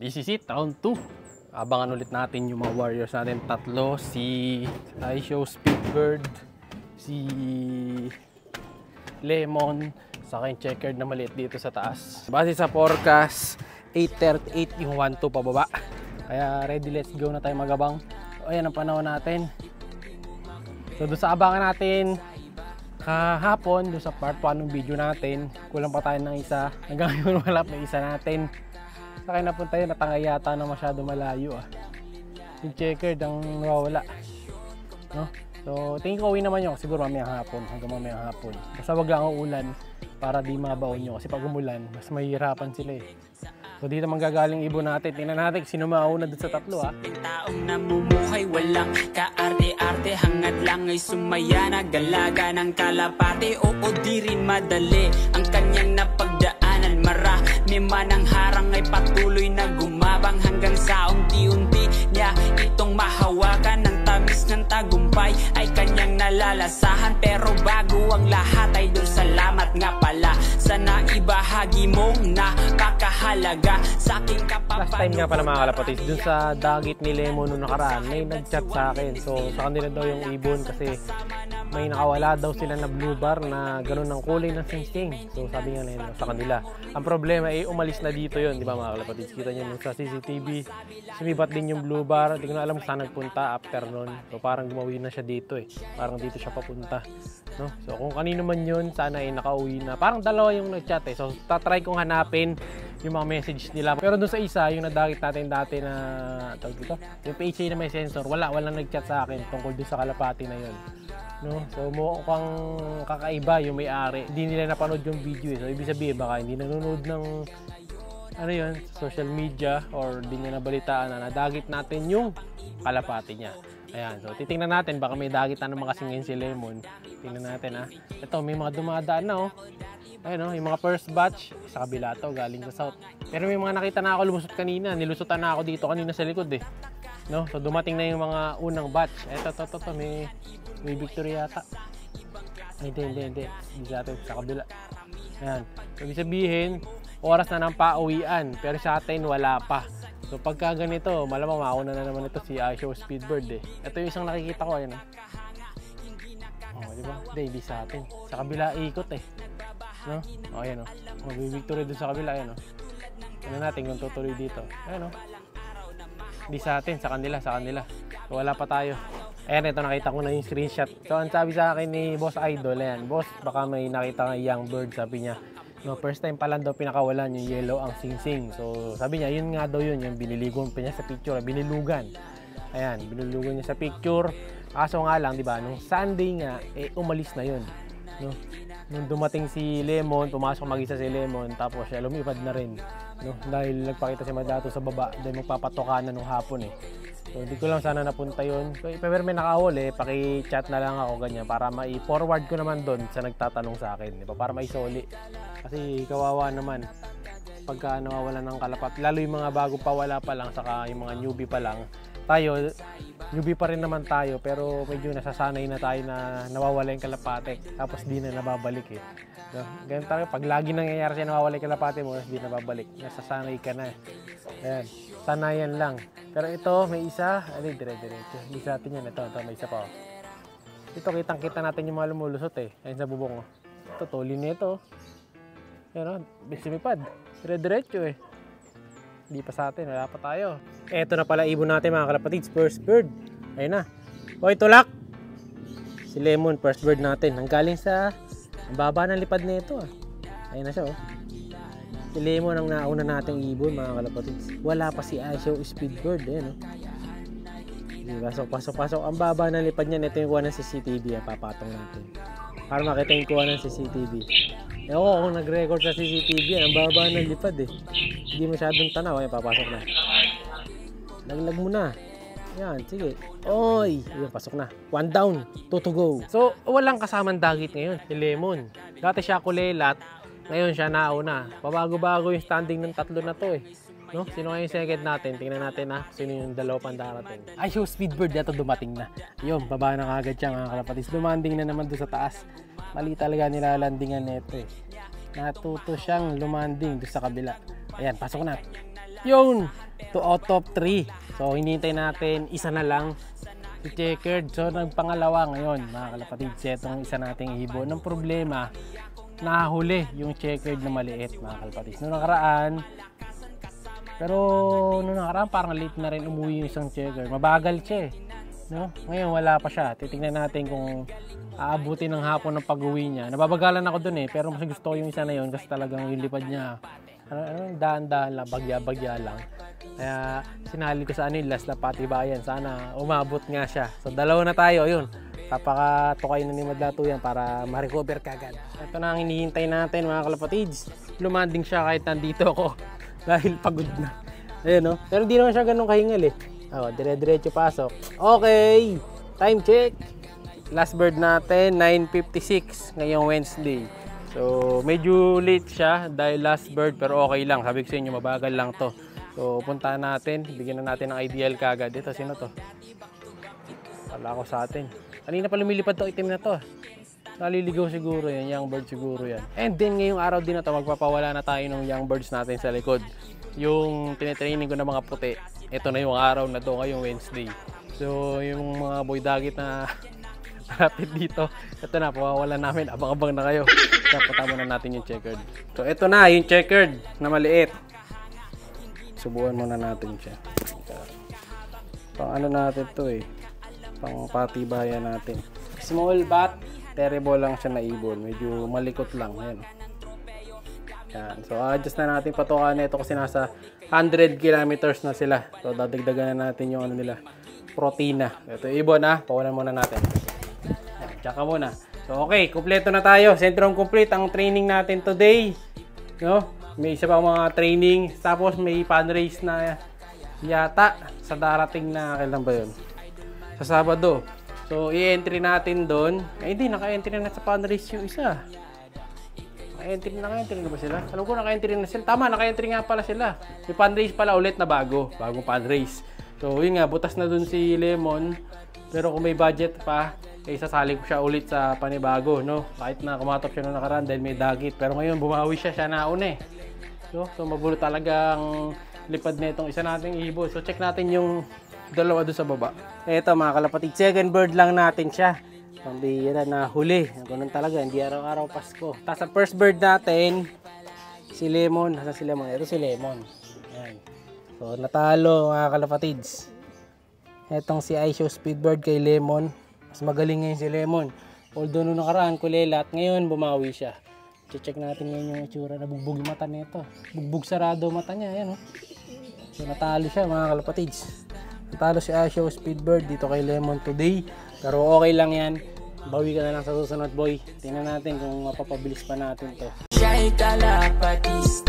This is it, round 2. Abangan ulit natin yung mga warriors natin. Tatlo, si iShow Speedbird, si Lemon, saka yung checkered na maliit dito sa taas. Base sa forecast, 8:38 yung 1-2 pababa. Kaya ready, let's go na tayo magabang. Ayan ang panahon natin. So doon sa abangan natin kahapon, doon sa part 1 ng video natin, kulang pa tayo ng isa. Hanggang ngayon wala pa isa natin. Saka napunta yun, natangay yata na masyado malayo yung checkered ang nawawala, no? So tingin ko uwi naman yun, siguro mamayang hapon, hanggang mamayang hapon. Basta wag lang ang ulan para di mabaon nyo, kasi pag umulan mas mahihirapan sila eh. So dito manggagaling ibon natin. Tingnan natin sino mauna doon sa tatlo Taong namumuhay walang kaarte-arte, hangad lang ay sumaya, nagalaga ng kalapate. Oo, di rin madali ang kanyang napagdaanan, marami man ang harang ay patuloy na gumabang, hanggang sa unti-unti niya itong mahawakan. Ng tamis ng tagumpay ay kanyang nalalasahan, pero bago ang lahat ay doon salamat nga pala sa naibahagi mong napakahalaga sa aking kapapanood. Last time nga pala mga kalapatid, dun sa dagit ni Lemon noong nakaraan, may nag-chat sa akin. So sa kanila daw yung ibon kasi may nakawala daw sila na blue bar na ganun ng kulay ng sing-sing. So sabi nga nila sa kanila, ang problema ay umalis na dito yun, di ba mga kalapatid? Kita nyo sa CCTV, sumibat din yung blue bar. Hindi ko na alam saan nagpunta after nun. So parang gumawi na siya dito eh. Parang dito siya papunta, no? So kung kanino man yun, sana ay nakauwi na. Parang dalawa yung nag-chat eh. So tatry kong hanapin yung mga message nila. Pero doon sa isa, yung nadagit natin dati na tawag dito, yung PHA na may sensor, walang nag-chat sa akin tungkol doon sa kalapati na yun, no? So mukhang kakaiba yung may-ari. Hindi nila napanood yung video eh. So ibig sabihin baka hindi nanonood ng ano yun, social media, or di niya nabalitaan na nadagit natin yung kalapati niya. Ayan, so titingnan natin, baka may dagit na naman kasing ngayon si Lemon. Tingnan natin Ito, may mga dumadaan na Ayun yung mga first batch sa kabila to, galing sa south. Pero may mga nakita na ako lumusot kanina, nilusutan na ako dito kanina sa likod eh. No? So dumating na yung mga unang batch. Ito, may victory yata. Hindi sa atin, sa kabila. Ayan, so ibig sabihin, oras na ng pauwian, pero sa atin wala pa. So pagka ganito, malamang mauna na naman ito si iShow Speedbird eh. Ito yung isang nakikita ko, ayan diba? Hindi sa atin. Sa kabila ikot eh. No? Ayan Mag-victory dun sa kabila, ayan Tignan natin kung tutuloy dito. Ayan Hindi sa atin, sa kanila. So wala pa tayo. Ayan, ito nakita ko na yung screenshot. So ang sabi sa akin ni Boss Idol, ayan, boss, baka may nakita ng young bird, sabi niya. No, first time pa lang daw pinakawalan yung yellow ang sing-sing. So sabi niya, yun nga daw yun, yung biniligon pa niya sa picture, binilugan. Ayan, binilugan niya sa picture. Kaso nga lang, di ba, nung Sunday nga, umalis na yun. No? Nung dumating si Lemon, pumasok mag-isa si Lemon, tapos siya lumipad na rin. No? Dahil nagpakita si Madato sa baba, dahil magpapatoka na nung hapon eh. So hindi ko lang sana napunta yun. So, pero may nakahol paki-chat na lang ako ganyan para mai-forward ko naman doon sa nagtatanong sa akin, di ba? Para maisoli. Kasi kawawa naman pagka nawawalan ng kalapat, lalo yung mga bago pa wala pa lang, saka yung mga newbie pa lang. Tayo, newbie pa rin naman tayo, pero medyo nasasanay na tayo na nawawala yung kalapate, tapos di na nababalik eh. No? Ganyan tayo, pag lagi nangyayari siya nawawala yung kalapate mo, di na nababalik, nasasanay ka na. Ayan, sanayan lang. Pero ito, may isa, dire-diretso. Hindi sa atin yan, ito may isa pa Ito, kitang-kita natin yung mga lumulusot eh. Ayun sa bubong Ito, tuli nito. Ayan bisimipad, dire-diretso eh. Hindi pa sa atin, wala pa tayo. Eto na pala ibon natin mga kalapatids, first bird. Ayun na. Hoy, tulak! Si Lemon, first bird natin. Nanggaling sa ang baba ng lipad na ito Ayun na siya Si Lemon ang nauna nating ibon mga kalapatids. Wala pa si iShow Speedbird. Ayun Pasok. Ang baba ng lipad niyan, ito yung kuha ng CCTV. Papatong natin para makita yung kuha ng CCTV. Ewan ko kung nag-record sa CCTV, ang baba ng lipad hindi masyadong tanaw. Papasok na. Laglag mo na. Yan, sige. Oy, yun, pasok na. 1 down, 2 to go. So, walang kasamang dagit ngayon, si Lemon. Dati siya kulelat, ngayon siya nauna. Pabago-bago yung standing ng tatlo na to No? Sino nga yung second natin? Tingnan natin sino yung dalawa pang darating. iShow Speedbird dito dumating na. Yun, baba na kagad siya mga kalapatid. Lumanding na naman doon sa taas. Mali talaga nilalandingan nito Natuto siyang lumanding doon sa kabila. Ayan, pasok na. Yun! 2 out of 3. So hinihintay natin, isa na lang si checkered. So nagpangalawa ngayon mga kalapatids, itong isa nating ibon. Ang problema, nahuli yung checkered na maliit mga kalapatids. Noong nakaraan parang late na rin umuwi yung isang checkered. Mabagal siya no? Ngayon wala pa siya. Titingnan natin kung aabutin ng hapon ng pag-uwi niya. Nababagalan ako dun pero mas gusto ko yung isa na yun kasi talagang yung lipad niya daan-daan lang, bagya-bagya lang. Kaya sinali ko sa last na patibayan. Sana umabot nga siya. So dalawa na tayo, yun. Papakatukay na ni Madlato yan para ma-recover kagad. Ito na ang hinihintay natin mga kalapatids. Lumanding siya kahit nandito ako dahil pagod na. Ayan no? Pero di naman siya ganun kahingal dire-diretso pasok. Okay, time check. Last bird natin 9:56 ngayong Wednesday. So medyo late siya dahil last bird pero okay lang. Sabi ko sa inyo mabagal lang to. So puntahan natin, bigyan na natin ng ideal kagad. Ito sino to? Wala ko sa atin. Kanina pa lumilipad to itim na to. Naliligaw siguro yan, young bird siguro yan. And then ngayong araw din na to magpapawala na tayo ng young birds natin sa likod. Yung tinitraining ko ng mga puti. Ito na yung araw na to ngayong Wednesday. So yung mga boy dagit na malapit dito, ito na, pawawalan namin. Abang-abang na kayo. Tapos muna natin yung checkered. So ito na, yung checkered na maliit. Subukan muna natin siya. Pang ano natin to pang patibayan natin. Small bat, terrible lang siya na ibon. Medyo malikot lang. Ayan. Yan. So adjust na natin patukan nito kasi nasa 100 kilometers na sila. So dadagdagan na natin yung ano nila, protina. Ito ibon pawalan muna natin. Yan, tsaka muna. So okay, kumpleto na tayo. Sentrum complete ang training natin today. No? May isa pa mga training, tapos may fundraise na yata sa darating na kailan ba 'yon? Sa Sabado. So i-entry natin doon. Hindi naka-entry na sa fundraise yung isa. Naka-entry na ba sila? Alam ko naka-entry na sila. Tama, naka-entry nga pala sila. May fundraise pala ulit na bagong fundraise. So yun nga, butas na dun si Lemon. Pero kung may budget pa, sasali ko siya ulit sa panibago, no? Kahit na kumatop siya noong nakaraan dahil may dagit. Pero ngayon bumawi siya nauna So magulo talagang lipad na itong isa nating ibon. So check natin yung dalawa doon sa baba. Ito mga kalapatid, second bird lang natin siya. Pambihira na huli. Ganun talaga, hindi araw-araw Pasko. Tapos sa first bird natin, si Lemon. Nasaan si Lemon? Ito si Lemon. Ayan. So natalo mga kalapatids. Itong si iShow Speedbird kay Lemon. Mas magaling ngayon si Lemon. Although nung nakaraan kulelat, ngayon bumawi siya. Check natin ngayon yung itsura na bugbog yung mata nito. Bugbog sarado mata niya, ayan So natalo siya mga kalapatids. Natalo si iShow Speedbird dito kay Lemon today. Pero okay lang yan. Bawi ka na lang sa susunod boy. Tingnan natin kung mapapabilis pa natin to. Siya'y kalapatis